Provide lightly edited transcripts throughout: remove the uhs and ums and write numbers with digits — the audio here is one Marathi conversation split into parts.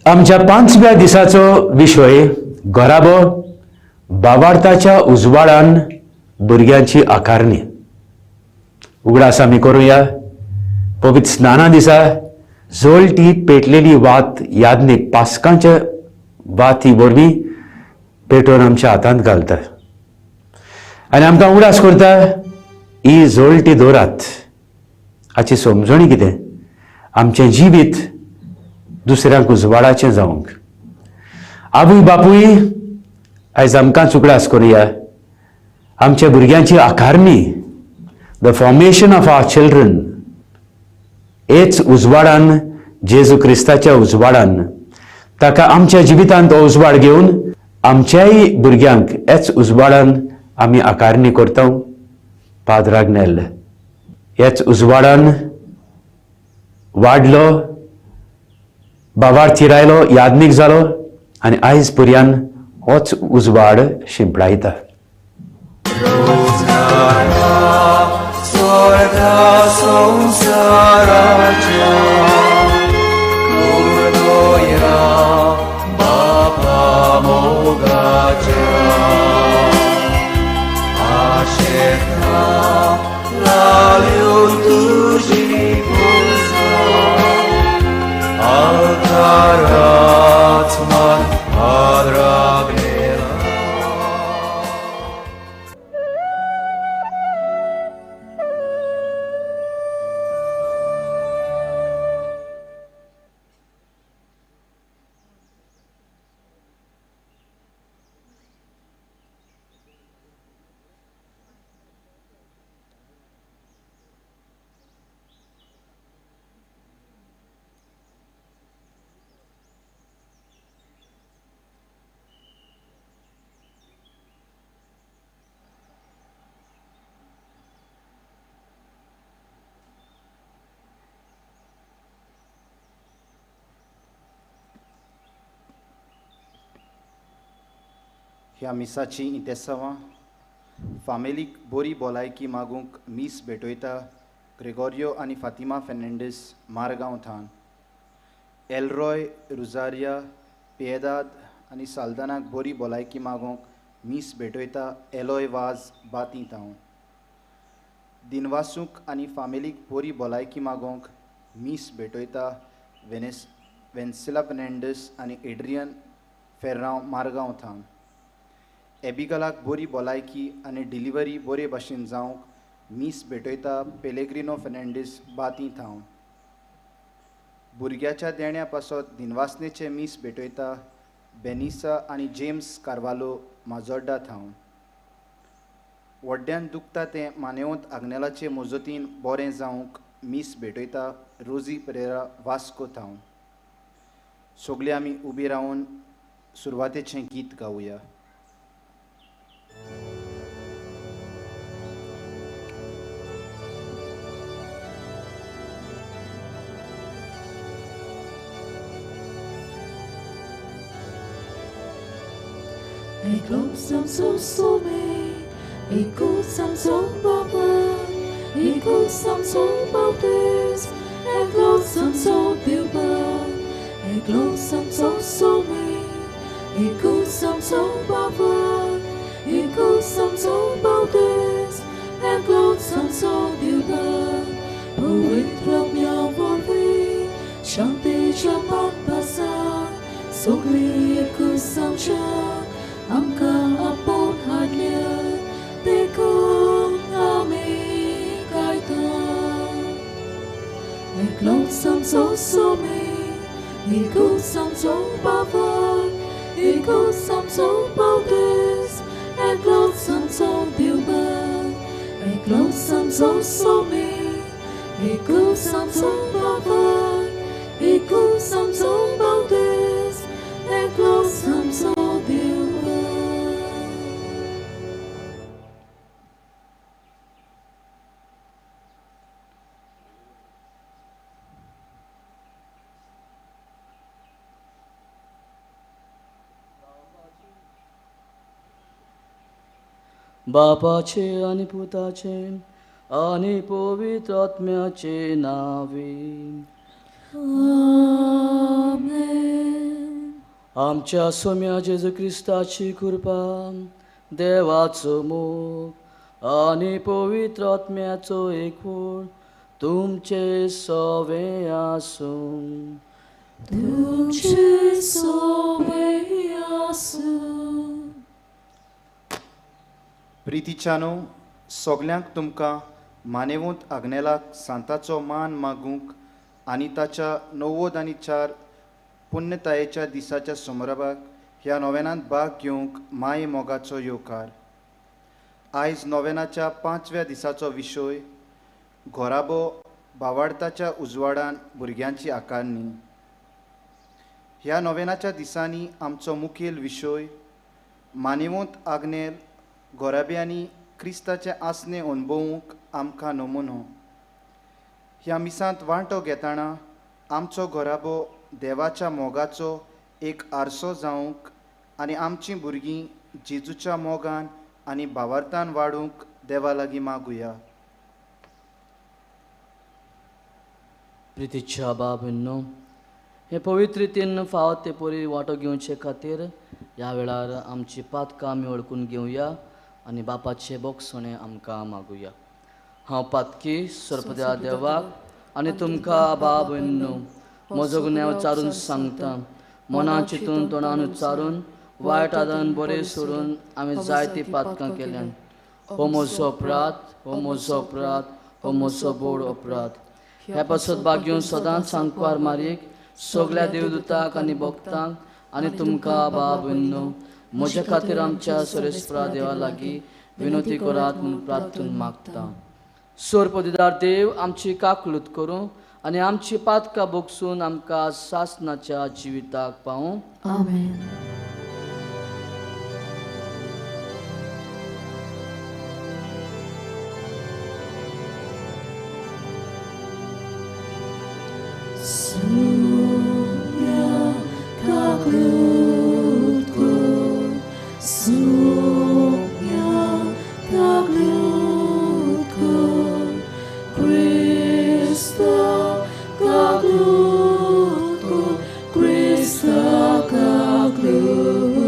आमच्या 5व्या दिसाचो विषय घराबो भावार्थाच्या उजवाडान भुरग्यांची आकारणी. उगडास आमी करूया. पवित्र स्नाना दिसा जोलटी पेटलेली वात यादनीक पास्कांच्या वाती वरवीं पेटोवन आमच्या हातांत घालता आनी आमकां उगडास करता ही जोलटी दोरात. हाची समजणी कितें? आमचें जिवीत दुसऱ्यांक उजवाडाचें जावंक. आवय बापूय आयज आमकांच उगडास करुया. आमच्या भुरग्यांची आकारणी, the formation of our children, हेच उजवाडान, जेजू क्रिस्ताच्या उजवाडान ताका आमच्या जिवितांत हो उजवाड घेवन आमच्याय भुरग्यांक हेच उजवाडान आमी आकारणी करता. पाद्राक नेल हेच उजवाडान वाडलो, भावार्थी रायलो, यादनीक जालो आनी आयज पर्यान होच उजवाड शिंपडायता. ह्या मिसाची इंतेसांवां फामिलीक बरी भलायकी मागूंक मीस भेटयता ग्रेगोरियो आनी फातिमा फेर्नांडीस मारगांव थान. एलरॉय, रुजारिया, पियेदाद आनी साल्दानाक बरी भलायकी मागूंक मीस भेटयता एलोय वाज बाती थावन. दिनवासूक आनी फामिलीक बरी भलायकी मागूंक मीस भेटयता वेन्सिला फेर्नांडीस आनी एड्रियन फेर्रांव मारगांव थावन. एबिगलाक बरी भलायकी आनी डिलिव्हरी बरे भाशेन जावंक मीस भेटयता पेलेग्रिनो फेर्नांडीस बाती थावन. भुरग्याच्या देण्या पासत दिनवासनेचे मीस भेटयता बेनिसा आनी जेम्स कार्वालो माजोड्डा थावन. व्हड्ड्यान दुखता तें मानेवंत आग्नेलाचे मोजतीन बरें जावंक मीस भेटयता रोजी पेरेरा वास्को थावन. सगळीं आमी उबी रावन सुरवातेचें गीत गावुया. Eglosam so some, eglosam so baba, eglosam so baudes, eglosam so dilba, eglosam so some, eglosam so baba, eglosam so baudes, eglosam so dilba. Poetram ya vorvi, shante chamat pasa, sogli eglosam cha. Amka apon hadlia tekon ame kaita. Eglosam so some, eglosam so baba, eglosam so baudes, eglosam so dilba, eglosam so some, eglosam so baba, eglosam so baudes, eglosam so dilba. बापाचे आणि पुताचे आणि पवित्र आत्म्याचे नावे. Amen. आमच्या सोम्या जेजू क्रिस्ताची कृपा, देवाचो मोग आनी पवित्र आत्म्याचो एकवट तुमचे सवे आसूं. तुमचे सवे आसूं. प्रितीच्यानो, सगल्यांक तुमकां मानेवंत आग्नेलाक सांताचो मान मागूंक आनी ताच्या 94 पुण्यतायेच्या दिसाच्या समारंभाक ह्या नोवेनांत भाग घेवंक माये मोगाचो येवकार. आयज नोवेनाच्या 5व्या दिसाचो विशय घोराबो भावार्थाच्या उजवाडान भुरग्यांची आकारणी. ह्या नोवेनाच्या दिसांनी आमचो मुखेल विशय मानेवंत आग्नेल घोराब्यांनी क्रिस्ताचे आसने अणभवूंक आमकां नमुनो. ह्या मिसांत वांटो घेतना आमचो घोराबो देवाच्या मोगाचो एक आरसो जावंक आनी आमचीं भुरगीं जेजूच्या मोगान आनी भावार्थान वाडूंक देवा लागीं मागुया. प्रितीच्या बाबींनो, हे पवित्र रितीन फावत ते परी वांटो घेवचे खातीर ह्या वेळार आमची पातकां आमी वळखून घेवया आनी बापाचे बोगसणे आमकां मागुया. हांव पातकी सर्पद्या देवाक आनी तुमकां बाबींनो म्हजो गुन्यांव चारून सांगता. मनान चिंतून तोंडान उच्चारून वायट आदन बरें सोडून आमी जायती पातकां केल्यान. हो म्हजो अपराध, हो म्हजो अपराध, हो म्हजो बोड अपराध. ह्या पासत भाग घेवन सदांच सांकवार मारीक सगळ्या देवदूतांक आनी भक्तांक आनी तुमकां बाबींनो म्हजे खातीर आमच्या सरेस्परा देवा लागीं विनोती करात म्हूण प्रार्थून मागता. सर्पदिदार देव आमची काकलूत करूं आनी आमची पातकां बोगसून आमकां सासनाच्या जिविताक पावूं. आमेन. Sonia kaglutko, Sonia kaglutko, Krista kaglutko, Krista kaglutko,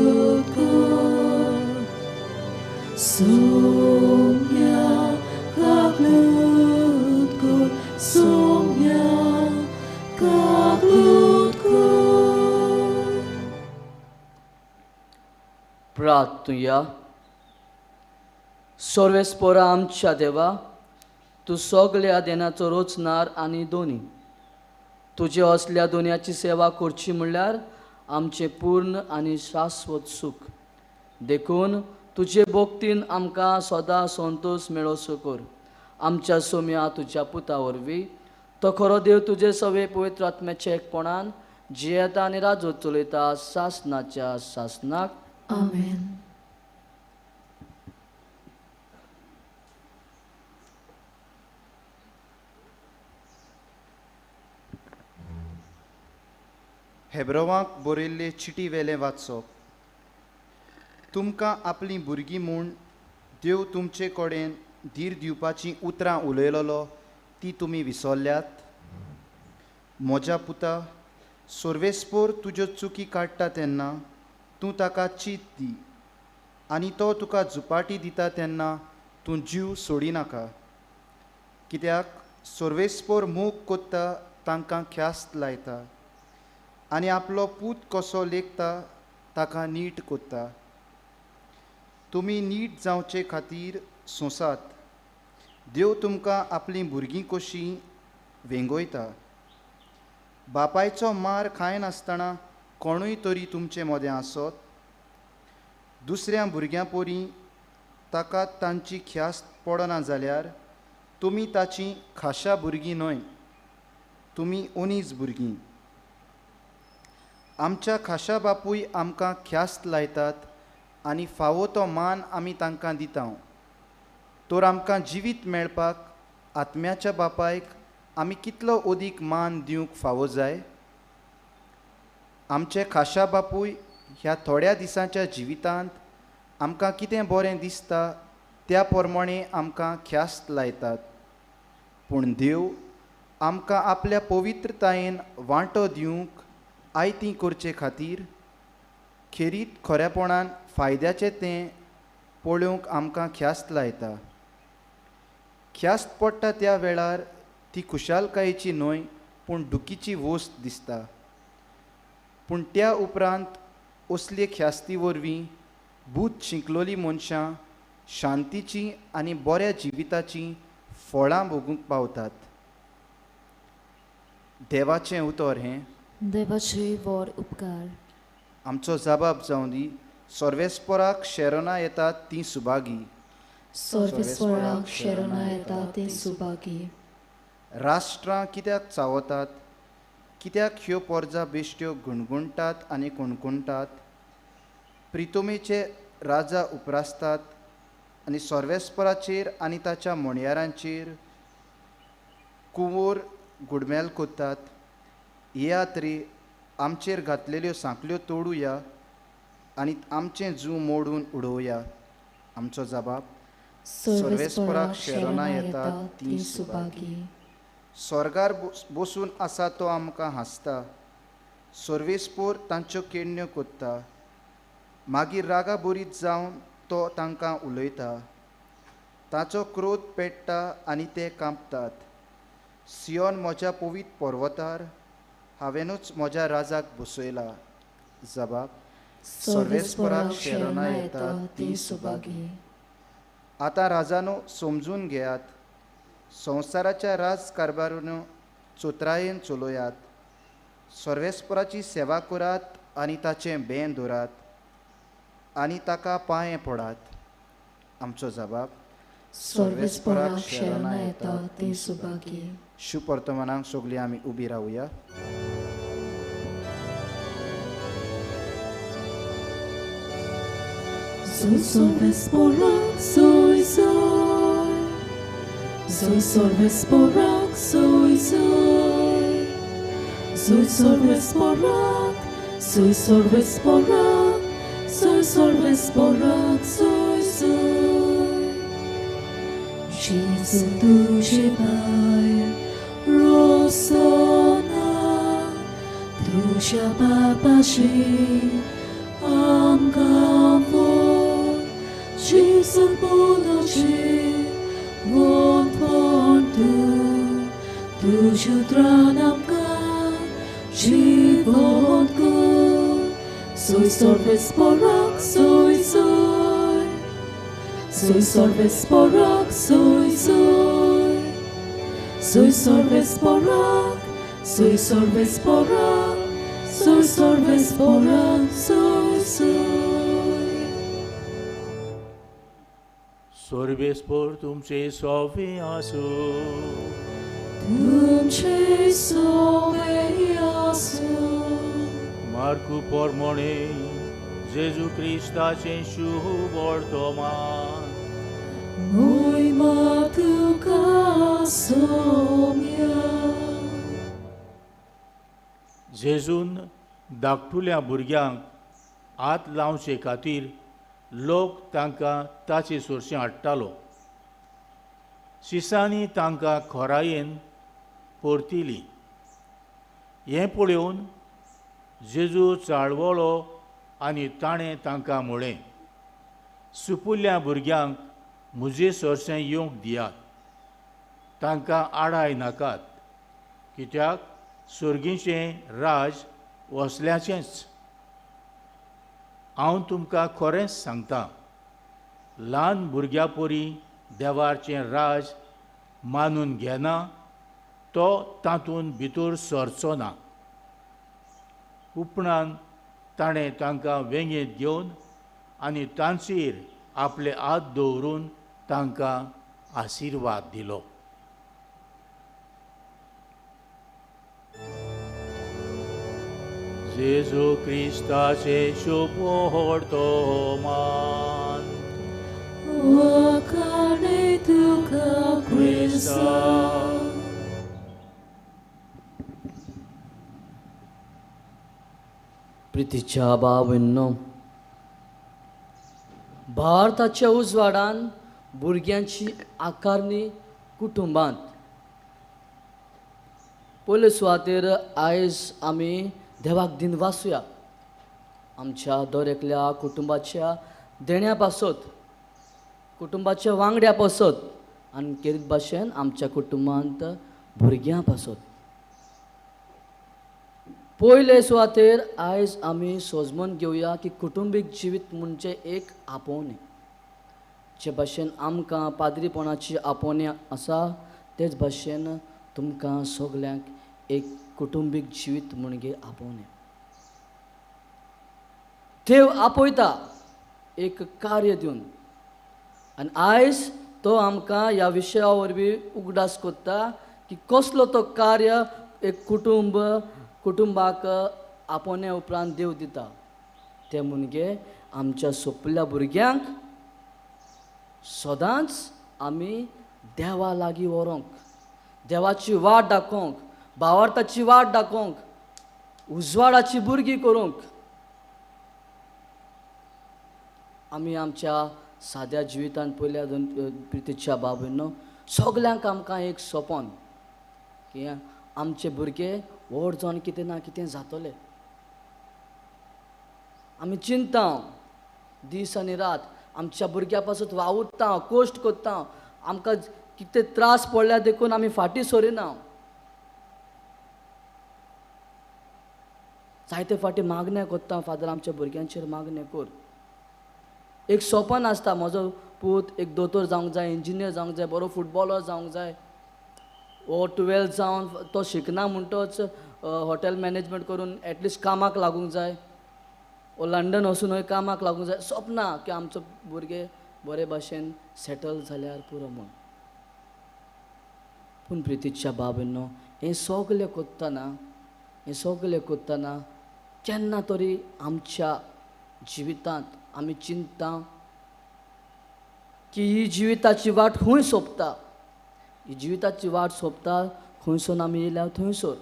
Sonia kaglutko, Sonia प्रार्थूया. सर्वेस्परा आमच्या देवा, तूं सगल्या देनाचो रोचणार आनी दोनी. तुजे असल्या दोनयाची सेवा करची म्हणल्यार आमचें पूर्ण आनी शाश्वत सुख. देखून तुजे भोक्तीन आमकां सदां संतोश मेळोसो कर. आमच्या सोम्या तुज्या पुता वरवीं तो खरो देव तुजे सवे पवित्र आत्म्याच्या एकपणान जियेता आनी राजो चलयता सासनाच्या सासनाक. आमेन. हेब्रोवांक बरयल्ले चिटी वेले वाचप. तुमकां आपलीं भुरगीं म्हूण देव तुमचे कडेन धीर दिवपाचीं उतरां उलयलोलो ती तुमी विसरल्यात. म्हज्या पुता, सर्वेस्पोर तुज्यो चुकी काडटा तेन्ना तूं ताका चीत दी आनी तो तुका झुपाटी दिता तेन्ना तूं जीव सोडिनाका. कित्याक सर्वेस्पोर मोग कोत्ता तांकां ख्यास्त लायता आनी आपलो पूत कसो लेखता ताका नीट कोत्ता. तुमी नीट जावचे खातीर सोंसात. देव तुमकां आपलीं भुरगीं कशीं वेंगोयता. बापायचो मार खायनासतना कोणूय तरी तुमचे मोदें आसत. दुसऱ्या भुरग्यां पोरी ताका तांची ख्यास्त पडना जाल्यार तुमी ताचीं खाशा भुरगीं न्हय, तुमी ओनीज भुरगीं. आमच्या खाशा बापूय आमकां ख्यास्त लायतात आनी फावो तो मान आमी तांकां दिता. तर आमकां जिवीत मेळपाक आत्म्याच्या बापायक आमी कितलो अदीक मान दिवंक फावो जाय. आमचे खाशा बापूय ह्या थोड्या दिसांच्या जिवितांत आमकां कितें बरें दिसता त्या प्रमाणें आमकां ख्यास्त लायतात. पूण देव आमकां आपल्या पवित्रतायेन वांटो दिवंक आयती करचे खातीर खेरीत खऱ्यापणान फायद्याचें तें पळोवंक आमकां ख्यास्त लायता. ख्यास्त पडटा त्या वेळार ती खुशालकायेची न्हय पूण दुखीची वस्त दिसता. पूण त्या उपरांत असले ख्यास्ती वरवीं भूत शिंकलोली मनशां शांतीची आनी बऱ्या जिविताची फळां भोगूंक पावतात. देवाचें उतर हें. देवाचे वर उपकार. आमचो जबाब जावं दी. सर्वेस्पराक शेरना येतात तीं सुभागी. सर्वेस्पराक शेरना येता ती सुभागी. राष्ट्रां कित्याक चावतात, कित्याक ह्यो पोरजा बेश्ट्यो गुणगुणटात आनी कुणकुणटात. प्रितोमेचे राजा उपरासतात आनी सर्वेस्पराचेर आनी ताच्या मोणयारांचेर कुंवोर गुडमेल कोत्तात. येयात रे, आमचेर घातलेल्यो सांकल्यो तोडुया आनी आमचें जूं मोडून उडोवया. आमचो जबाब. सर्वेस्पराक शेरना येता ती सुभागी. स्वर्गार बसून आसा तो आमकां हांसता. सर्वेस्पोर तांच्यो केण्यो कोत्ता. मागीर रागा बोरीत जावन तो तांकां उलयता. ताचो क्रोध पेट्टा आनी ते कांपतात. सियोन म्हज्या पवित्र पर्वतार हांवेनूच म्हज्या राजाक बसयला. जबाब. सर्वेस्पराक शेरना येता ती सुभागी. आतां राजानो समजून घेयात. संवसाराच्या राजकारभारानो चोत्रायेन चलोयात. सर्वेस्पराची सेवा करात आनी ताचें बें दवरात आनी ताका पांये पडात. आमचो जबाब. सर्वेस्पराक शेरना येता ती सुभागी. शुभ वर्तमानाक सगळीं आमी उबी रावया. Soy सर्वेस्पराक soy soy. Soy सर्वेस्पराक soy soy. Soy सर्वेस्पराक. Soy सर्वेस्पराक. Soy सर्वेस्पराक soy soy. Jezu duże bajer rosona. Dusia babashi amka vor. Jezu ponoči wąt wątu. Duś jutra namka żywotku. Soy सर्वेस्पराक soy soy. Soy सर्वेस्पराक soy soy. Soy सर्वेस्पराक. Soy सर्वेस्पराक. Soy सर्वेस्पराक soy soy. सर्वेस्पर तुमचे सोवे आसू. तुमचे सोवे आसू. मार्कू पोरमोणे जेजू क्रिस्ताचे शुभ वर्तमान. Mójma tuka somia. जेजून धाकटुल्या भुरग्यांक हात लावचे खातीर लोक तांकां ताचे सुरशें हाडटालो. शिसांनी तांकां खोरायेन परतिली. हें पळोवन जेजू चाळवलो आनी ताणें तांकां म्हळें, सुपुल्ल्या भुरग्यांक म्हजें सरशें येवंक दियात. तांकां आडाय नाकात, कित्याक सुर्गीचें राज वसल्याचेंच. हांव तुमकां खरेंच सांगतां, ल्हान भुरग्या परी देवाचें राज मानून घेना तो तातूंत भितर सरचो ना. उपरांत ताणें तांकां वेंगेत घेवन आनी तांचेर आपले हात दवरून तांकां आशिर्वाद दिलो. जेजू क्रिस्ताचे शुभ वर्तमान. Łakany tuka Chrysta. प्रितीच्या भावांनो, भारताच्या उजवाडान भुरग्यांची आकारणी कुटुंबांत. पयले सुवातेर आयज आमी देवाक दिन वाचुया. आमच्या दर एकल्या कुटुंबाच्या देण्या पासत कुटुंबाच्या वांगड्या पासत आनी केरीत भाशेन आमच्या कुटुंबांत भुरग्यां पासत पयले सुवातेर आयज आमी सोजमून घेवया की कुटुंबीक जिवीत म्हणजे एक आपोवणें जे भाशेन आमकां पाद्रीपणाची आपोवणी आसा तेच भाशेन तुमकां सगल्यांक एक कुटुंबीक जिवीत म्हणजे आपोवणें देव आपयता एक कार्य दिवन आनी आयज तो आमकां ह्या विशया वरवीं उगडास कोत्ता की कसलो तो कार्य एक कुटुंबाक आपोवणे उपरांत देव दिता ते म्हणजे आमच्या सोंपल्या भुरग्यांक सदांच आमी देवा लागीं व्हरोंक देवाची वाट दाखोवंक भावार्थाची वाट दाखोवंक उजवाडाची भुरगीं करूंक आमी आमच्या साद्या जिवितांत पयल्या दोन प्रितीच्या बाबींनो सगल्यांक आमकां एक सोपन की आमचे भुरगे व्हड जावन कितें ना कितें जातले आमी चिंता दीस आनी रात आमच्या भुरग्या पासून वावुरता कोश्ट कोत्ता आमकां कितें त्रास पडल्या देखून आमी फाटीं सरिना जायते फाटी मागण्या कोत्ता फादर आमच्या भुरग्यांचेर मागण्यो कर एक सोपन आसता म्हजो पूत एक दोतोर जावंक जाय इंजिनियर जावंक जाय बरो फुटबॉलर जावंक जाय ओ 12th जावन तो शिकना म्हणटोच हॉटेल मॅनेजमेंट करून एटलिस्ट कामाक लागूंक जाय ओ लंडन वचून हय कामाक लागूंक जाय सपना की आमचो भुरगे बरे भाशेन सेटल जाल्यार पुरो म्हूण पूण प्रितीच्या बाबींनो हें सगलें कोत्तना केन्ना तरी आमच्या जिवितांत आमी चिंतता की ही जिविताची वाट खंय सोंपता ही जिविताची वाट सोंपता खंयसून आमी येयल्या थंयसर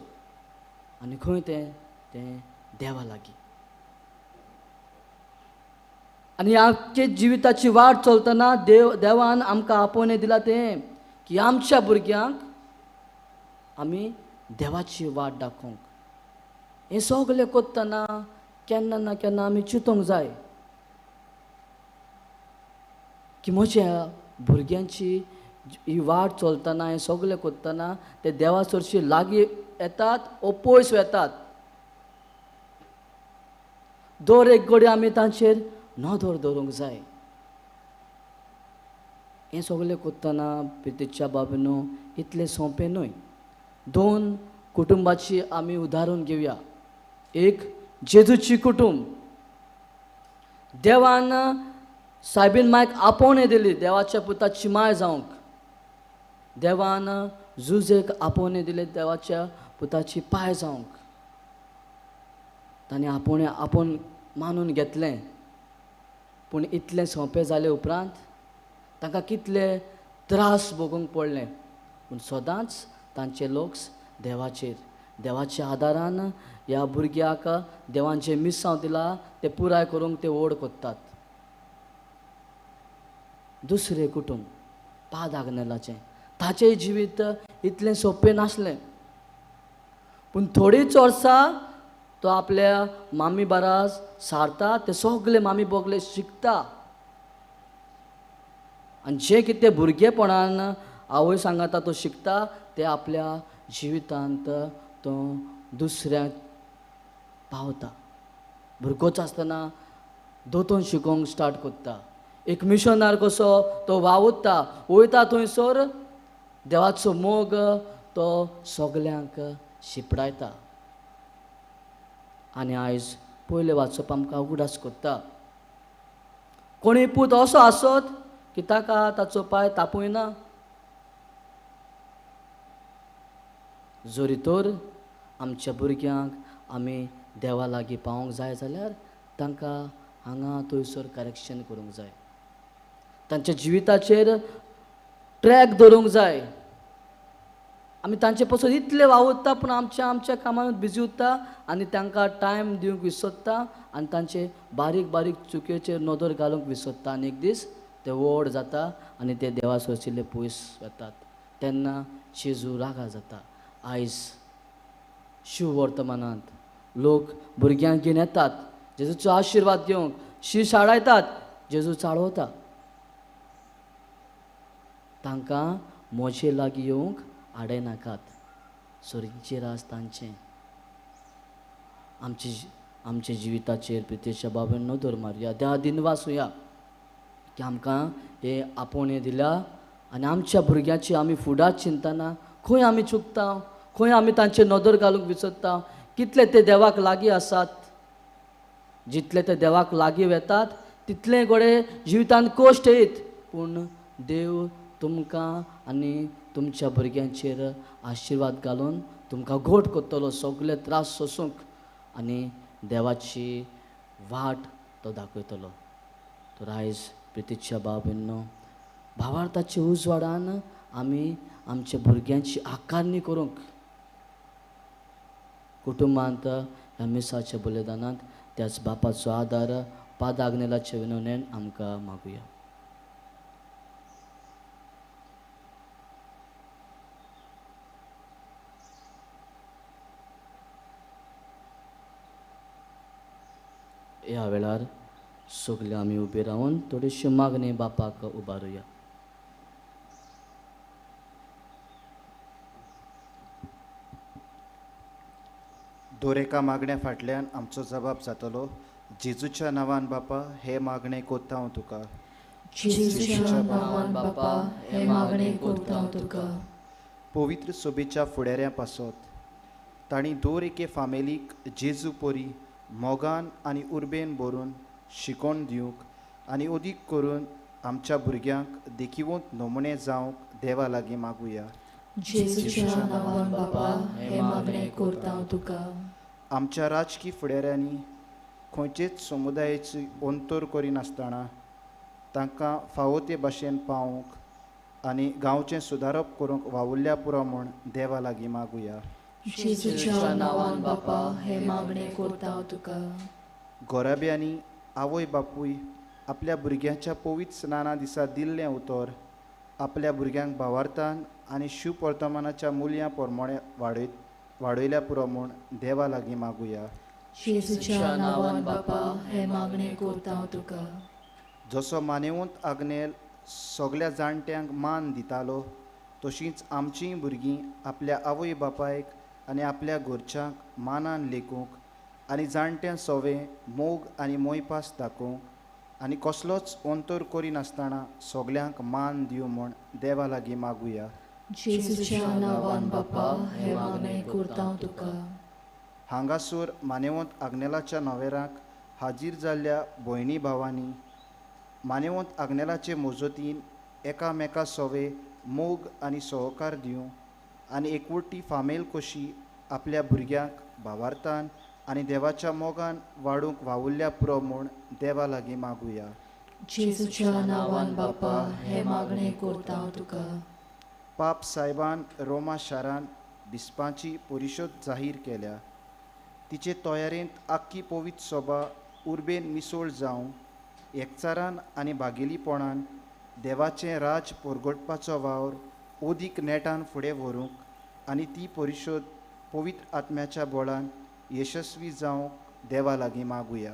आनी खंय तें देवा लागीं आनी आमचे जिविताची वाट चलतना देवान आमकां आपोवणें दिला तें की आमच्या भुरग्यांक आमी देवाची वाट दाखोवंक हें सगलें कोत्तना केन्ना ना केन्ना आमी चिंतूंक जाय की म्हज्या भुरग्यांची ही वाट चलतना हें सगलें कोत्तना ते देवा चडशी लागीं येतात ओ पयस वेतात दर एक घडी आमी तांचेर नदर दवरूंक जाय हें सगलें कोत्तना प्रितीच्या बाबीनो इतलें सोंपें न्हय दोन कुटुंबाची आमी उदाहरण घेवया एक जेजूची कुटुंब देवान सायबीन मायक आपोवणें दिली देवाच्या पुताची माय जावंक देवान जुजेक आपोवणें दिलें देवाच्या पुताची पाय जावंक ताणें आपोवणें आपोवन मानून घेतलें पूण इतलें सोंपें जालें उपरांत तांकां कितले त्रास भोगूंक पडले पूण सदांच तांचे लक्ष देवाच्या आदारान ह्या भुरग्याक देवान जें मिसांव दिलां तें पुराय करूंक ते ओड कोत्तात दुसरें कुटुंब पाद आग्नेलाचें ताचें जिवीत इतलें सोंपें नासलें पूण थोडीच वर्सां तो आपल्या मामी बारास सारता ते सगळे मामी बोगले शिकता आनी जें कितें भुरगेपणान आवय सांगता तो शिकता ते आपल्या जिवितांत तो दुसऱ्याक पावता भुरगोच आसतना दोतोन शिकोवंक स्टार्ट कोत्ता एक मिशनर कसो तो वावुरता वयता थंयसर देवाचो मोग तो सगल्यांक शिपडायता आनी आयज पयलें वाचप आमकां उगडास कोत्ता कोणूय पूत असो आसत की ताका ताचो पांय तापयना जोरी तर आमच्या भुरग्यांक आमी देवा लागीं पावोंक जाय जाल्यार तांकां हांगा थंयसर करेक्शन करूंक जाय तांच्या जिविताचेर ट्रॅक दवरूंक जाय आमी तांचे पासून इतले वावुरता पूण आमच्या कामांत बिजी उरता आनी तांकां टायम दिवंक विसरता आनी तांचे बारीक बारीक चुकेचेर नदर घालूंक विसरता आनी एक दीस ते व्हड जाता आनी ते देवा सोशिल्ले पयस वतात तेन्ना जेजू रागा जाता आयज शिव वर्तमानांत लोक भुरग्यांक घेवन येतात जेजूचो आशिर्वाद घेवंक शीश आडायतात, जेजू चाळवता. तांकां मोजे लागीं येवंक आडायनाकात. सर्गीचेर आज तांचें. आमचे जिविताचेर प्रितेच्या बाबेन नदर मारया, त्या दिनवासुया की आमकां हे आपोण हें दिल्या आनी आमच्या भुरग्याची आमी फुडार चिंतना खंय आमी चुकता, खंय आमी तांचेर नदर घालूंक विसरता. कितले ते देवाक लागीं आसात, जितले ते देवाक लागीं वेतात तितले गोडे जिवितांत कश्ट येत, पूण देव तुमकां आनी तुमच्या भुरग्यांचेर आशिर्वाद घालून तुमकां घोट करतलो, सगळे त्रास सोसूंक, आनी देवाची वाट तो दाखयतलो. तर आयज प्रितीच्या बाबेनो भावार्थाच्या उजवाडान आमी आमच्या भुरग्यांची आकारणी करूंक कुटुंबांत ह्या मिसाच्या बलिदानांत त्याच बापाचो आदार पादाग्नेलाच्या विनवणेन आमकां मागुया. ह्या वेळार सगळे आमी उबे रावन थोडीशी मागणी बापाक उबारुया. दोरेका मागण्या फाटल्यान आमचो जबाब जातलो. जेजूच्या नांवान बापा हे मागणे कोत्ता हांव तुका. जेजूच्या नांवान बापा हे मागणे करता हांव तुका. पवित्र सोबेच्या फुडाऱ्या पासत तांणी दर एके फामिलीक जेजू पोरी मोगान आनी उर्बेन बरोवन शिकोवन दिवंक आनी अदीक करून आमच्या भुरग्यांक देखीवंत नमुने जावंक देवा लागीं मागुया. जेजूच्या नांवान बापा हे मागणे करता हांव तुका. आमच्या राजकी फुडाऱ्यांनी खंयचेच समुदायाची अंतर करिनासतना तांकां फावो ते भाशेन पावोवंक आनी गांवचें सुदारप करूंक वावुरल्या पुरो म्हूण देवा लागीं मागुया. जेजूच्या नांवान बापा हे मागणे करता हांव तुका. गोराब्यांनी आवय बापूय आपल्या भुरग्यांच्या पवित्र स्नाना दिसा दिल्लें उतर आपल्या भुरग्यांक भावार्थान आनी शिव वर्तमानाच्या मुल्यां प्रमाणे वाडयल्या पुरो म्हूण देवा लागीं मागुया. जेजूच्या नांवान बापा हे मागणे करता हांव तुका. जसो मानेवंत आग्नेल सगल्या जाणट्यांक मान दितालो तशींच आमचीं भुरगीं आपल्या आवय बापायक आनी आपल्या घरच्यांक मानान लेखूंक आनी जाणट्यां सवें मोग आनी मोयपास दाखोवंक आनी कसलोच अंतर करिनासतना सगल्यांक मान दिवं म्हूण देवा लागीं मागुया. जेजूच्या नांवान बापा हे मागणे करता हांव तुका. हांगासर मानेवंत आग्नेलाच्या नवेराक हाजीर जाल्ल्या भयणी भावांनी मानेवंत आग्नेलाचे मोजतीन एकामेका सवें मोग आनी सहकार दिवं आनी एकवटी फामेल कशी आपल्या भुरग्यांक भावार्थान आनी देवाच्या मोगान वाडूंक वावुरल्या पुरो म्हूण देवा लागीं मागुया. जेजूच्या नांवान बापा हे मागणे करता हांव तुका. पाप सायबान रोमा शारान बिस्पांची परिशद जाहीर केल्या. तिचे तयारेंत आख्खी पवित्र सभा उर्बेन मिसळ जावं एकचारान आनी भागेलीपणान देवाचें राज परगटपाचो वावर ओदीक नेटान फुडें व्हरूंक आनी ती परिशद पवित्र आत्म्याच्या बळान यशस्वी जावंक देवा लागीं मागुया.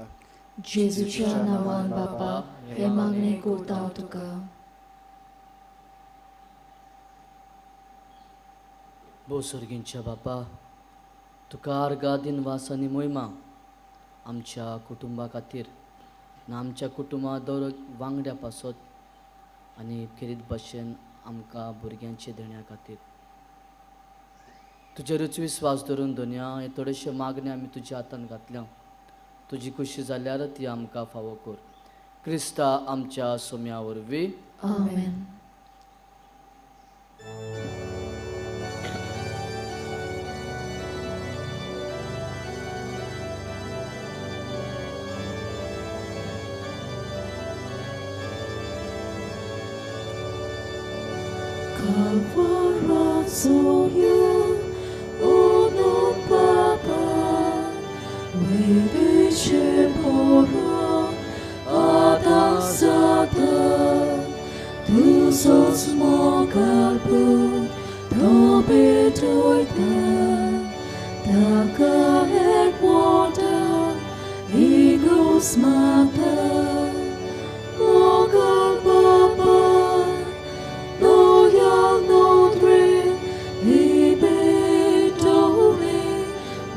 जेजूच्या नांवान बापा हे मागणे करता हांव तुका. भोव सर्गींच्या बापा, तुका आर्गा दिनवास आनी मोहिमा आमच्या कुटुंबा खातीर आनी आमच्या कुटुंबा दर वांगड्या पासत आनी खेरीत भाशेन आमकां भुरग्यांचे देण्या खातीर तुजेरूच विस्वास धरून दोनया हे थोडेशे मागणे आमी तुज्या हातान घातल्या. तुजी खुशी जाल्यार ती आमकां फावो कर. क्रिस्ता आमच्या सोम्या वरवीं. आमेन. Kalvarazoja, ono Papa, wyjdzie pora, Adam Satan, tu sos mogal būt, Tobie dojdę, taka jak woda, i Jezus Mater, Boga Papa, Loyal Notre, Libetone,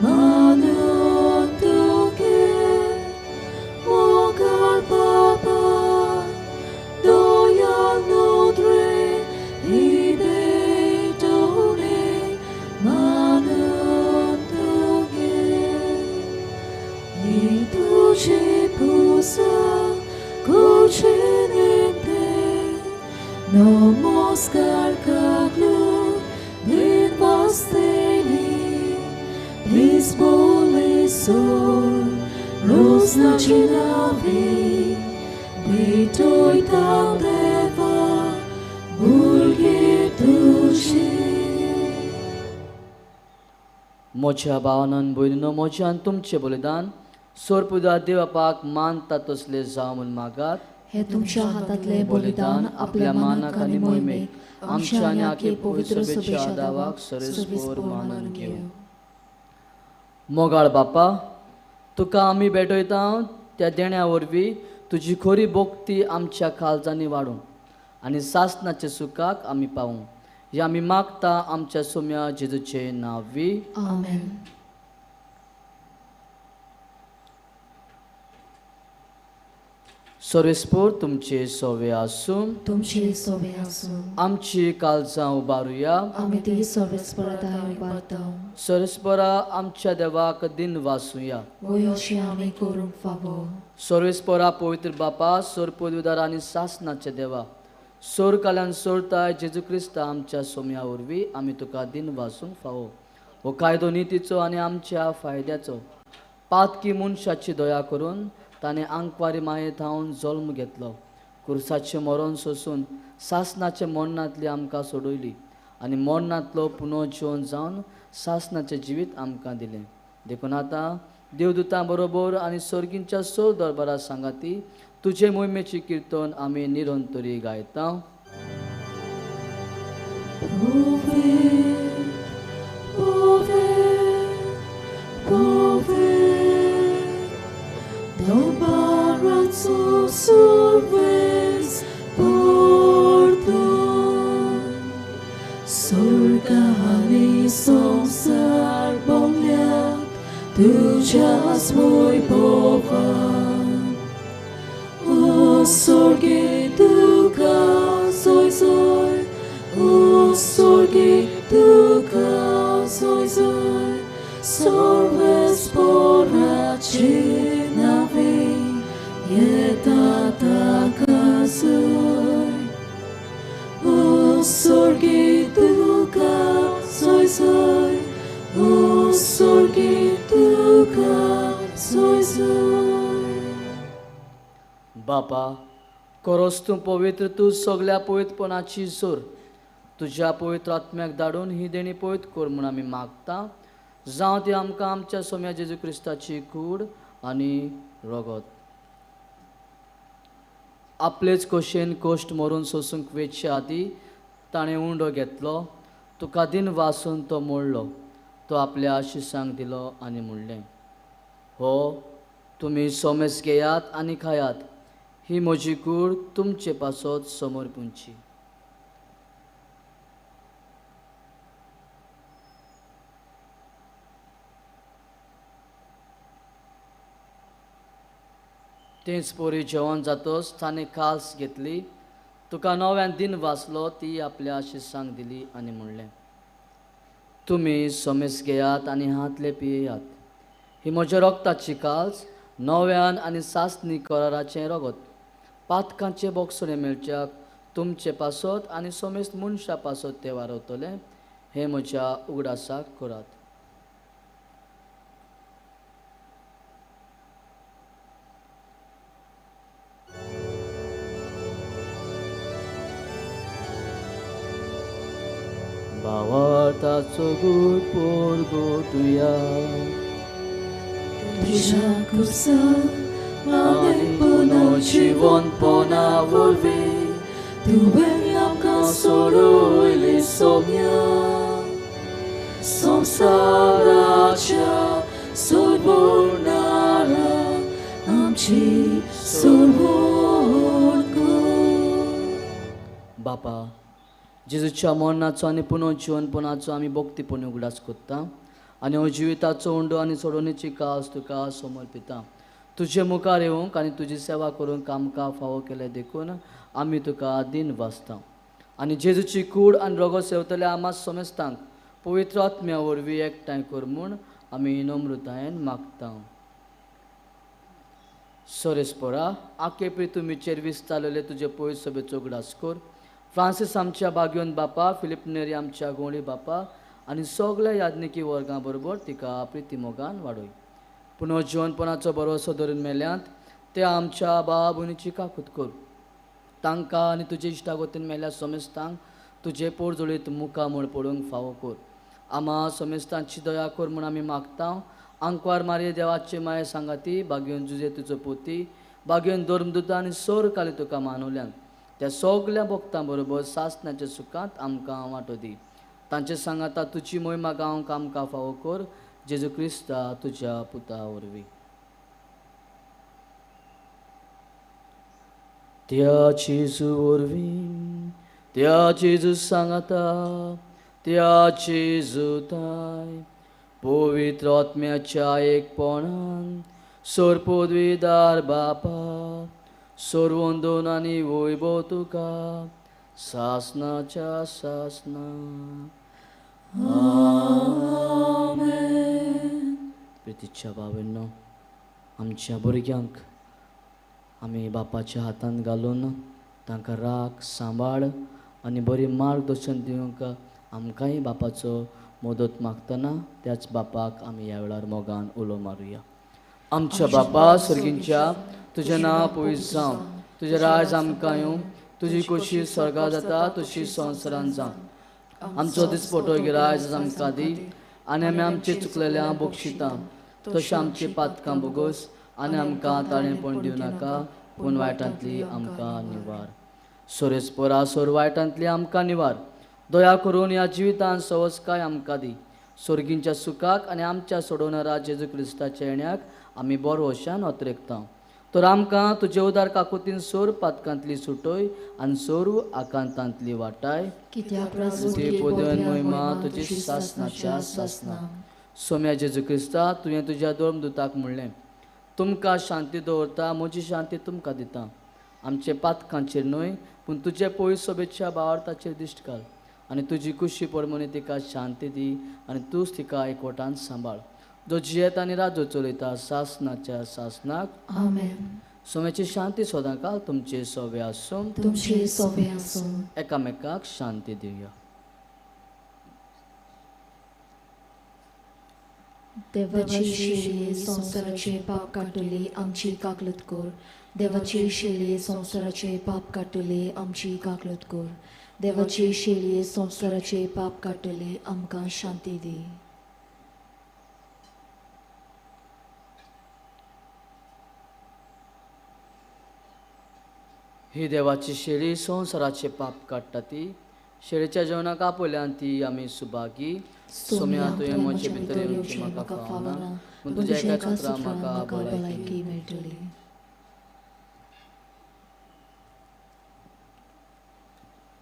Manutuke, Boga Papa, Loyal Notre, Libetone, Manutuke. I duce pusa, cucinete, no moscar caglu, din pasteli, Izboli sol, roznačinavi, bitoj tam deva, bulgi duši. मोच्या भावानन भयणीनो मोच्यान तुमचे बलिदान सोरपुदा देवापाक मानता तसले जावं म्हूण मागात. हे तुमच्या हातातले बलिदान आपल्या मानाक आणि मोहिमेक आमच्या आणि आखे पवित्र सभेच्या दावाक सरीसपोर मानून घेऊ. मोगाळ बापा, तुका आमी भेटयता त्या देण्या वरवीं तुजी खरी भोक्ती आमच्या काळजांनी वाडूं आनी सासणाच्या सुखाक आमी पावूं. हे आमी मागता आमच्या सोम्या जेजूचे नांवी. आमेन. सर्वेस्पोर तुमचे सोवे आसूं. तुमची सोबे आसून आमची काळजां उबारुया. आमी ती सर्वेस्परताय उबारतां. सर्वेस्परा आमच्या देवाक दिन वासुया. वयोशी आमी करूंक फावो. सर्वेस्परा पवित्र बापा, सोरपोदविदार आनी सासणाचे देवा, सोर काल्यान सोरताय जेजू क्रिस्त आमच्या सोम्या वरवीं आमी तुका दिन वासूंक फावो. हो कायदो नितीचो आनी आमच्या फायद्याचो. पातकी मनशाची दया करून ताणें आंकवारी मायेंत हांवन जल्म घेतलो. कुर्साचें मरण सोसून सासणाच्या मरणांतली आमकां सोडयली आनी मरणांतलो पुनर्जीवन जावन सासणाचें जिवीत आमकां दिलें. देखून आतां देवदूतां बरोबर आनी सर्गींच्या सो दरबारा सांगाती तुजे मोहिमेची कीर्तन आमी निरंतरी गायता. संसार बोंगल्यात तुझ्याच वैभवान. O sorge tuka soy soy, O sorge tuka soy soy, Sorvesporaci navi yetata soy. O sorge tuka soy soy, O sorge tuka soy soy. बापा, खरोच तूं पवित्र, तूं सगळ्या पवित्रपणाची जोर तुज्या पवित्र आत्म्याक धाडून ही देणी पवित्र कर म्हूण आमी मागता. जावं ती आमकां आमच्या सोम्या जेजू क्रिस्ताची कूड आनी रगत. आपलेच खोशेन कोश्ट मरून सोसूंक वेचचे आदी ताणें उंडो घेतलो. तुका दिन वासून तो मोडलो. तो आपल्या आशिसांक दिलो आनी म्हणलें, हो तुमी सोमेस घेयात आनी खायात. ही म्हजी कूड तुमचे पासत समर्पूंची. तेच पोरी जेवण जातोच ताणें काल्स घेतली. तुका नव्यान दिन वाचलो ती आपल्या आशिसांक दिली आनी म्हणलें, तुमी सोमेस घेयात आनी हातले पियेयात. ही म्हज्या रोगताची काल्स, नव्यान आनी सासणी कराराचें रगत. पातकांचे बोगसणे मेळच्याक तुमचे पासत आनी सोमेस मनशा पासत ते वारवतले. हे म्हज्या उगडासाक करात. भावार्थाचो गूट पोर गोटुया. तुझ्या कुसा आनी पुनर्जीवनपणा वरवीं तुवें आमकां सोडयली सोम्या. संसाराच्या सोडवणारा आमच्या 없이 sorbolko. बापा जेजूच्या मरणाचो आनी पुनर्जीवनपणाचो आमी भक्तीपणे उगडास कोत्ता आनी हो जिविताचो उंडो आनी सोडवणेची कास तुका समर्पिता. तुजे मुखार येवंक आनी तुजी सेवा करूंक आमकां फावो केले देखून आमी तुका दिन वाचता आनी जेजूची कूड आनी रगो सेवतले आमा समेस्तांक पवित्र आत्म्या वरवीं एकठांय कर म्हूण आमी नम्रतायेन मागता. सोरेस्पोरा आखे प्रितुमीचेर विस्तारलेले तुजे पवित्र सभेचो उगडास कर. फ्रांसीस आमच्या बागयोन बापा, फिलिप नेरी आमच्या गोंवळी बापा आनी सगळ्या याज्ञिकी वर्गां बरोबर तिका प्रिती मोगान वाडय. पुनर्जीवनपणाचो भरोसो धरून मेल्यांत ते आमच्या भावा भयणीची काकूत कर. तांकां आनी तुजे इश्टागोतीन मेल्या समेस्तांक तुजे पोरजोळीत मुखामळ पडूंक फावो कर. आमा समेस्तांची दया कर म्हूण आमी मागता. आंकवार मारये देवाचे माये सांगाती, बागयोन जुजे तुजो पोती, बागयोन धर्मदूत आनी सोर काली तुका मानवल्यान त्या सगळ्या भक्तां बरोबर सासणाच्या सुखांत आमकां वांटो दी. तांचे सांगाता तुजी मोहिमा गावंक आमकां फावो कर. जेजू क्रिस्ता तुज्या पुता वरवीं. त्या जेजू वरवीं, त्या जेजू सांगाता, त्या जेजू ताय पवित्र आत्म्याच्या एकपणान सोरपोदवीदार बापा सोरवंदोन आनी वैभव तुका सासणाच्या सासना. प्रितीच्या भावांनो, आमच्या भुरग्यांक आमी बापाच्या हातान घालून तांकां राख सांबाळ आनी बरी मार्गदर्शन दिवंक आमकांय बापाचो मदत मागतना त्याच बापाक आमी ह्या वेळार मोगान उलो मारुया. आमच्या बापा सर्गींच्या तुजें नांव पवित्र जावं, तुजें राज आमकां येवं, तुजी खोशी स्वर्गा जाता तशी संवसारान जावं. आमचो दिसपटो गिरायज आमकां दी आनी आमी आमचे चुकलेल्या बक्षिता तशें आमची पातकां बोगोस आनी आमकां ताळेपण दिवं नाका पूण वायटांतली आमकां निवार. सोरेस्पोरा सोर वायटांतली आमकां निवार. दया करून ह्या जिवितान सवस्काय आमकां दी. सर्गींच्या सुखाक आनी आमच्या सोडवणारा जेजू क्रिस्ताच्या येण्याक आमी बरो होशान ओतरेकता. तर आमकां तुजे उदार काकुतीन सोर पातकांतली सुटोय आनी सोर आकांतांतली वाटाय. कित्याक तुजी पोदन मोहिमा तुजी सासणाच्या सासना. सोम्या जेजू क्रिस्ता तुवें तुज्या धर्मदुताक म्हणलें, तुमकां शांती दवरता, म्हजी शांती तुमकां दिता. आमचे पातकांचेर न्हय पूण तुजे पवित्र सभेच्या भावार्थाचेर दिश्ट घाल आनी तुजी खुशी परमणी तिका शांती दी आनी तूंच तिका एकवटान सांबाळ. जो जियेत आनी राज्य चलयता सासणाच्या सासनाक. आमेन. सोम्याची शांती सदांकाळ तुमचे सोबे आसूं. तुमचे सोबे आसूं. एकामेकाक शांती दिवया. देवाची शेळये संवसाराचे पाप काडटली आमची काकलत कर. देवाची शेळये संवसाराचे पाप काडटली आमची काकलत कर. देवाची शेळये संवसाराचे पाप काडटली आमकां शांती दी. ही देवाची शेळी संवसाराचे पाप काडटा ती. शेळीच्या जेवणाक आपयल्यान ती आमी सुभागी. सोम्या तुवें म्हजे भितर येवचें म्हाका फावना पूण तुज्या एका सुत्रान म्हाका भलायकी मेळटली.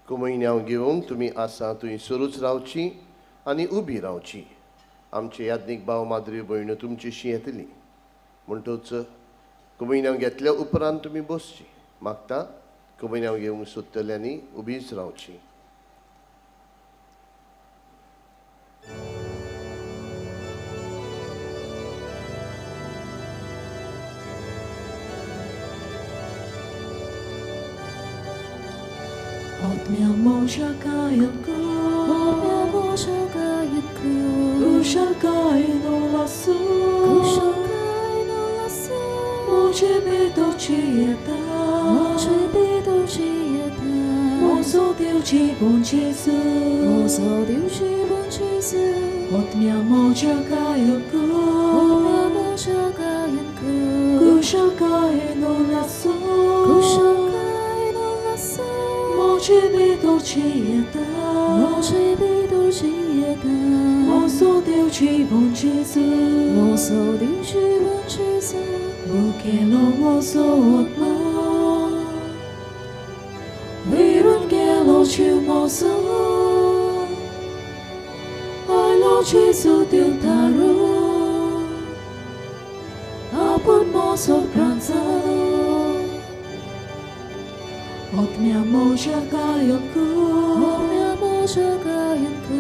कुमयन्याव घेवंक तुमी आसा थंय सरूच रावची आनी उबी रावची. आमचे याज्ञीक भाव माद्री भयण्यो तुमचीशी येतली म्हणटूच कुमयन्याव घेतल्या उपरांत तुमी बसची. मागता कुमयन्याव घेवंक सोदतल्यांनी उबीच रावची. Otmia moja kajatko, Otmia moja kajatko, Ušalkaj no lasu, Ušalkaj no lasu, Može biti očijeta, Može biti očijeta, Mozo divči bon Jezu, Mozo divči bon Jezu, Otmia moja kajatko, Otmia moja kajatko, Ušalkaj no lasu, Ušalkaj no lasu, Može biti očijeta, Može biti तुझी येता मोसो देवची बोन जेजू मोसो दिवची बोंचेसू मुखेलो मोसो ओतमा विरून गेलो ची मोसो आयलो जेजू देव थारो आपूण moso प्रांजालो Otmia moja gayanku Omnia moja gayanku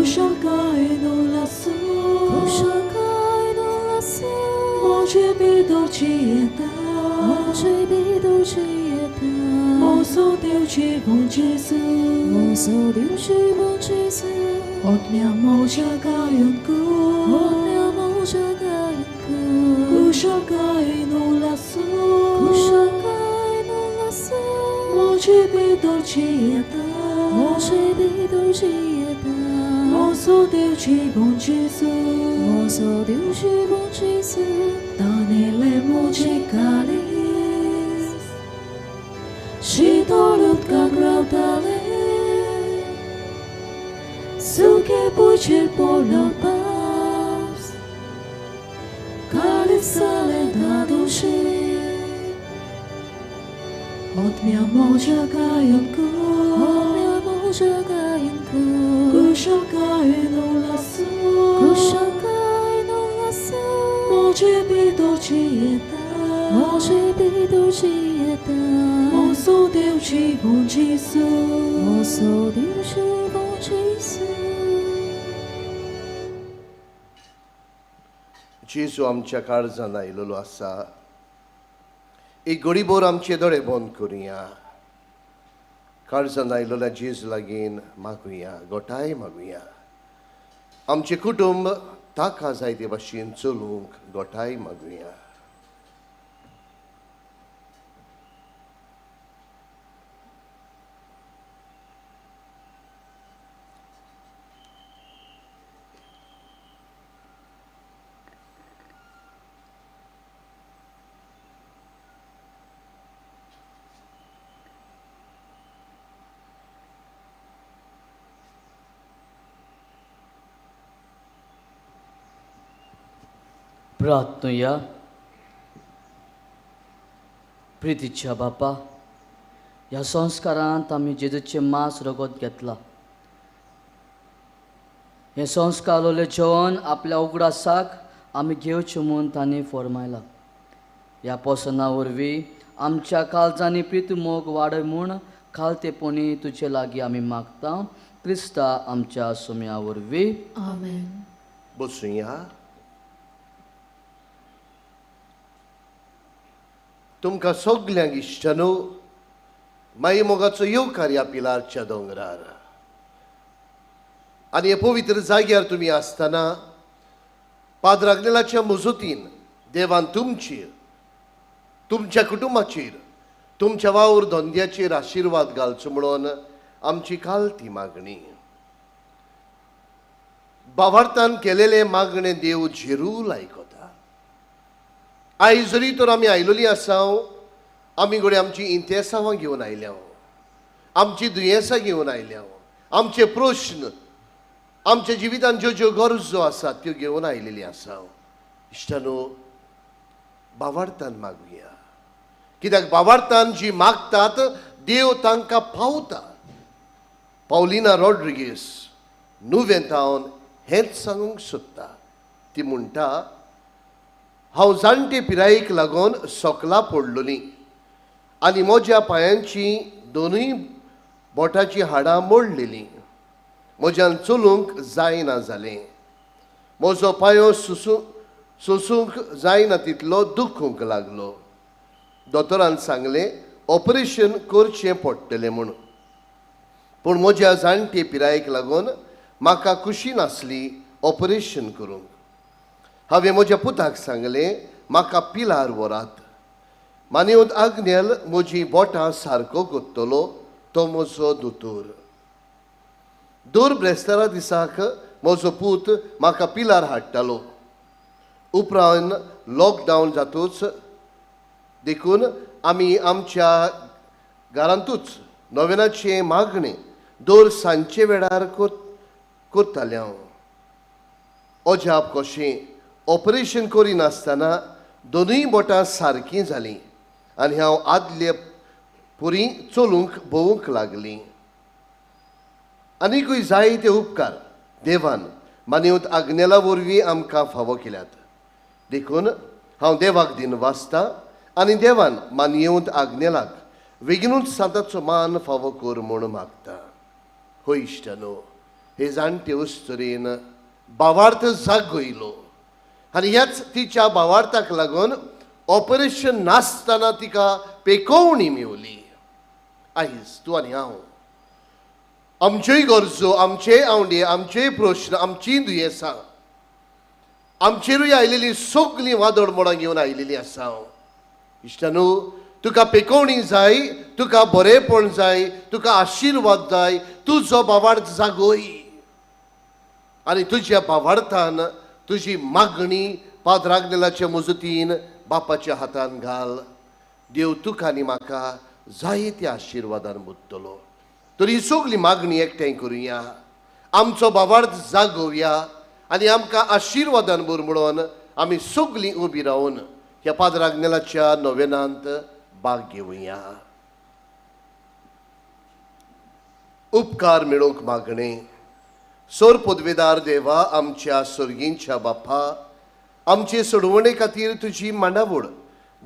Ushakai no lasso Ushakai no lasso Moje bidorcieta Moje bidorcieta Moso Deuci bom Jesu Moso Deuci bom Jesu Otmia moja gayanku Omnia moja gayanku Ushakai no lasso Ushakai no lasso Moje bidorcieta Moje bidorcieta Moso Deuci bom Jesu Moso Deuci bom Jesu Danele moje calis Și dolut ca grautale Suche bucel polo paus Calis sale da duše Od mia moja gajanku Omnia moja gayanku Kušakai no lasu Ushakai no lasso Moje bidorcieta Moje bidorcieta Moso Deuci bom Jesu Moso Deuci bom Jesu जेजू आमच्या काळजान आयिल्लो आसा एक घडीभर आमचे दोळे बंद करुया काळजान आयिल्ल्या जेजू लागीं मागुया गोठाय मागुया आमचे कुटुंब ताका जाय ते भाशेन चलूंक गोठाय मागुया प्रार्थनुया प्रितीच्या बापा ह्या संस्कारांत आमी जेजूचे मांस रगत घेतला हे संस्कारलोले जेवण आपल्या उगडासाक आमी घेवचे म्हूण तांणी फरमायला ह्या पोसना वरवीं आमच्या काळजांनी प्रीत मोग वाडय म्हूण खालतेपणी तुजे लागीं आमी मागता क्रिस्ता आमच्या सुम्या वरवीं Amen बसूया तुमकां सगल्यांक इश्टानो माई मोगाचो येवकार ह्या पिलारच्या दोंगरार आनी हे पवित्र जाग्यार तुमी आसतना पाद्राग्नेलाच्या मजतीन देवान तुमचेर तुमच्या कुटुंबाचेर तुमच्या वावर धंद्याचेर आशिर्वाद घालचो म्हणून आमची कालती मागणी भावार्थान केलेले मागणे देव झिरूल आयकता आयज जरी तर आमी आयलोली आसा आमी घडये आमची इंतेसांवां घेवन आयल्या आमची दुयेंसां घेवन आयल्या आमचे प्रश्न आमच्या जिवितान ज्यो ज्यो गरजो आसात त्यो घेवन आयलेली आसा इश्टानो भावार्थान मागुया कित्याक भावार्थान जी मागतात देव तांकां पावता पावलिना रॉड्रिगीस नुवेंतावन हेंच सांगूंक सोदता ती म्हणटा हांव जाणटे पिरायेक लागून सोकला पडलोली आनी म्हज्या पांयांची दोनूय बोटाची हाडां मोडलेलीं म्हज्यान चलूंक जायना जालें म्हजो पांयो सोसूंक जायना तितलो दुखूंक लागलो दोतोरान सांगलें ऑपरेशन करचें पडटलें म्हणून पूण म्हज्या जाणटे पिरायेक लागून म्हाका खुशी नासली ऑपरेशन करूंक हांवें म्हज्या पुताक सांगलें म्हाका पिलार व्हरात मानेवंत आग्नेल म्हजीं बोटां सारको कोत्तलो तो म्हजो दोतोर दोर ब्रेस्तारा दिसाक म्हजो पूत म्हाका पिलार हाडटालो उपरांत लॉकडावन जातूच देखून आमी आमच्या घरांतूच नोवेनाचे मागणे दोर सांजचे वेळार करतालें हांव अजाप कशें ऑपरेशन करिनासतना दोनूय बोटां सारकीं जालीं आनी हांव आदले पुरी चलूंक भोवूंक लागलीं. आनीकूय जायते उपकार देवान मानिवंत आग्नेला वरवीं आमकां फावो केल्यात. देखून हांव देवाक दिन वाचतां आनी देवान मानियेवंत आग्नेलाक बेगीनूच सांताचो मान फावो कर म्हूण मागता. हो इश्टानो, हे जाणटे वस्तुरेन भावार्थ जागयलो आनी ह्याच तिच्या भावार्थाक लागून ऑपरेशन नासतना तिका पेकोवणी मेवली. आयज तूं आनी हांव आमच्योय गरजो, आमचे आवडे, आमचे प्रश्न, आमची दुयेंसां, आमचेरूय आयिल्लीं सगलीं वादळ मोडां घेवन आयिल्लीं आसा. इश्टानो, तुका पेकोवणी जाय, तुका बरेपण जाय, तुका आशिर्वाद जाय, तुजो भावार्थ जागोय आनी तुज्या भावार्थान तुजी मागणी पाद्राग्नेलाच्या मुजतीन बापाच्या हातान घाल. देव तुका आनी म्हाका जायत्या आशिर्वादान बुद्धलो. तर ही सगली मागणी एकठांय करुया, आमचो भावार्थ जागोवया आनी आमकां आशिर्वादान बुरमुडोवन आमी सगलीं उबी रावन ह्या पाद्राग्नेलाच्या नोवेनांत भाग घेवया. उपकार मेळोवंक मागणे. सोर पदवेदार देवा, आमच्या सर्गींच्या बापा, आमचे सोडवणे खातीर तुजी मांडावळ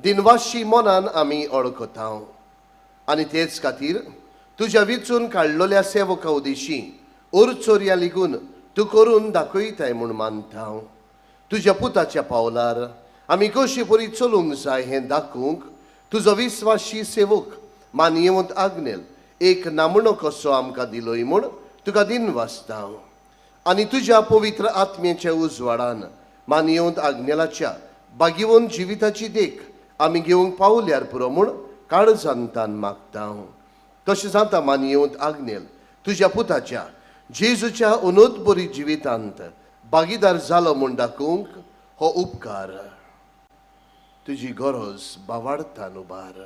दिनवाशी मनान आमी वळखता आनी तेच खातीर तुज्या विचून काडलेल्या सेवका उदेशी ओरचोरया लेगून तूं करून दाखयताय म्हूण मानता. तुज्या पुताच्या पावलार आमी कशी बरी चलूंक जाय हें दाखोवंक तुजो विस्वाशी सेवक मानियेवंत आग्नेल एक नामणो कसो आमकां दिलोय म्हूण तुका दिन वाचता. आनी तुज्या पवित्र आत्म्याच्या उजवाडान मानियेवंत आग्नेलाच्या बागिवंत जिविताची देख आमी घेवंक पावल्यार पुरो म्हूण काळजांतान मागता. तशें जाता मानियेवंत आग्नेल तुज्या पुताच्या जेजूच्या उनोत बरी जिवितांत भागीदार जालो म्हूण दाखोवंक हो उपकार तुजी गरज भावार्थान उबार.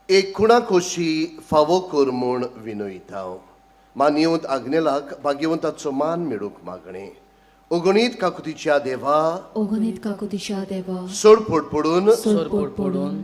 एक खुणा खोशी फावो कर म्हूण विनयता. मानियेवंत आग्नेलाक भाग्यवंताचो मान मेळूंक मागणे. ओगणीत काकुतीच्या देवा, ओगणीत काकुतीच्या देवा, सोडपोट पडून सोरपोट पडून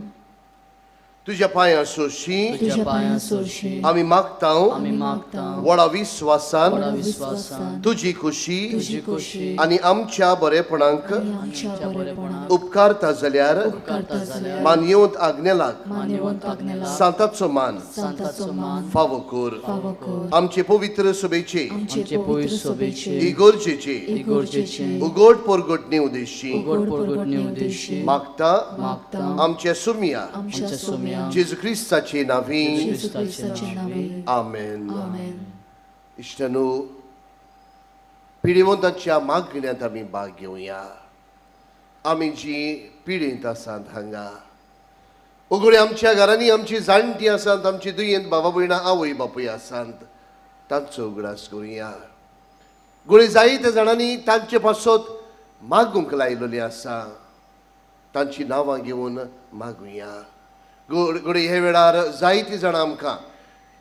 तुज्या पांयां सोशी तुझ्या पांयां सोरशी आमी मागता आमी मागता व्हडा विस्वासान व्हडा विस्वासान तुजी खुशी तुझी खुशी आनी आमच्या बरेपणांक आनी आमच्या बरेपणाक उपकारता जाल्यार उपकारता जाल्यार मानियेवंत आग्नेलाक मानिवंत आग्नेलाक सांताचो मान सांताचो मान फावो कर. फावो कर. आमचे पवित्र सभेचे आमचे पवित्र सभेचे इगोर्जेचे इगोर्जेचे उगोड पोरगोटणे उद्देशी उगड परगटणे उद्देशी मागता मागता आमच्या सुमिया आमच्या सोम्या जेजू क्रिस्ताचे नावी. येशू ख्रिस्ताचे नावे. आमेन. आमेन. इश्टानो, पिडीवंतांच्या मागण्यात आमी भाग घेवया. आमी जी पिडेंत आसात हांगा उगडे आमच्या घरांनी आमची जाणटी आसात, आमची दुयेंत बाबा भयणां आवय बापूय आसात, तांचो उगडास करुया. गुळे जायते जाणांनी तांचे पासत मागूंक लायलोली आसा, तांची नांवां घेवन मागुया. गुळे हे वेळार जायतीं जाणां आमकां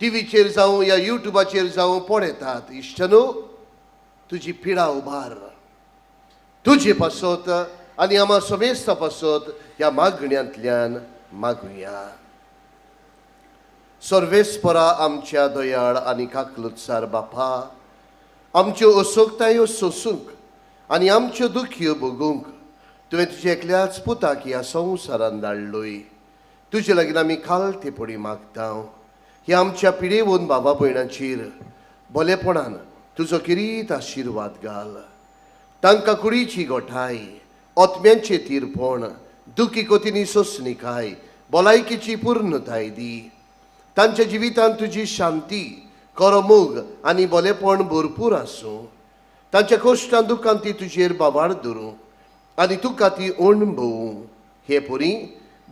टीव्हीचेर जावं या युट्यूबाचेर जावं पळयतात. इश्टानो, तुजी पिडा उबार, तुजे पासत आनी आमा समेस्ता पासत ह्या मागण्यांतल्यान मागुया. सर्वेस्परा आमच्या दयाळ आनी काकलुतसार बापा, आमच्यो असोगतायो सोसूंक आनी आमच्यो दुख्यो भोगूंक तुवें तुज्या एकल्याच पुताक ह्या संवसारान धाडलोय. तुजे लागीं आमी खालतेपणी मागता. ह्या आमच्या पिडेवून बाबा भयणांचेर भलेपणान तुजो किरीत आशिर्वाद घाल. तांकां कुडीची गोठाय, ओतम्यांचे तीरपण, दुखी कोतींनी सोंसणीकाय, भलायकेची पूर्णताय दी. तांच्या जिवितांत तुजी शांती, करमोग आनी भलेपण भरपूर आसूं. तांच्या कश्टां दुखांत ती तुजेर बाबार धरूं आनी तुका ती अणभवूं. हे पुरी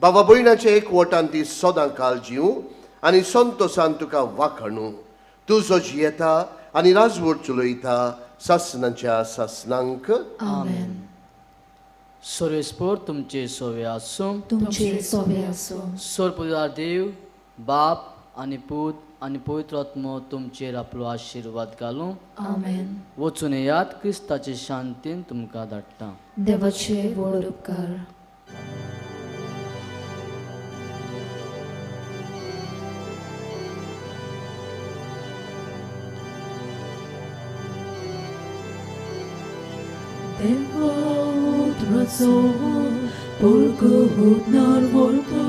बाबा भयणाच्या एकवटान ती सदां काल जिवूं आनी संतोशान तुका वाखणूं. तूं जो जियेता आनी राजवट चलयता सासणांच्या सासणांक आमेन. सर्वेस्पोर तुमचे सोवे आसूं. तुमचे सोबे असो. सोरपुजार देव बाप आनी पूत आनी पवित्र आत्मो तुमचेर आपलो आशिर्वाद घालूं. आमेन. वचून येयात क्रिस्ताचे शांतीन तुमकां धाडटा. देवाचे व्हड उपकार. Deva razón, polkut narvolta,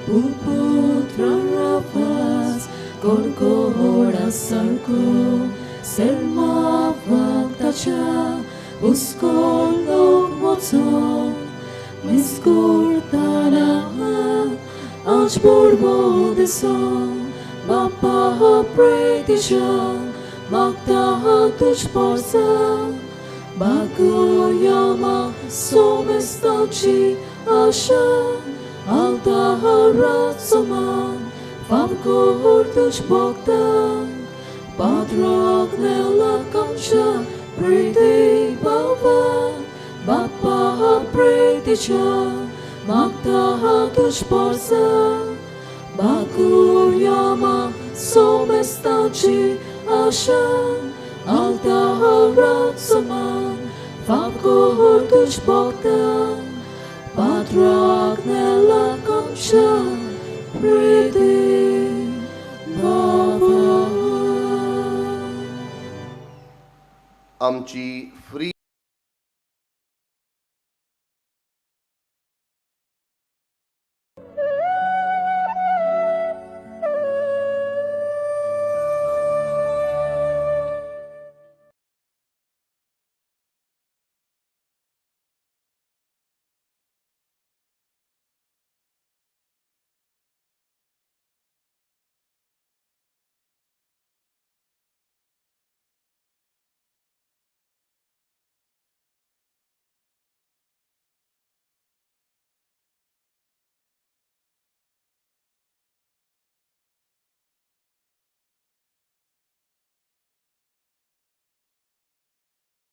puputra rapas, korkora sarko, selma vaktacha, uskolok moco, miskurtana, aż burbo deso, bapa pretisha, magta tuż porsa, Bago yama somestauci așa, alta harat soman, favko hortuș bogdan, patrok nela kamša, priti bava, bapa pritiča, magta hatuș porsa, bago yama somestauci așa, alta harat soman, favko hortuș bogdan, patrak nela kamša, priti bava. आमची फ्री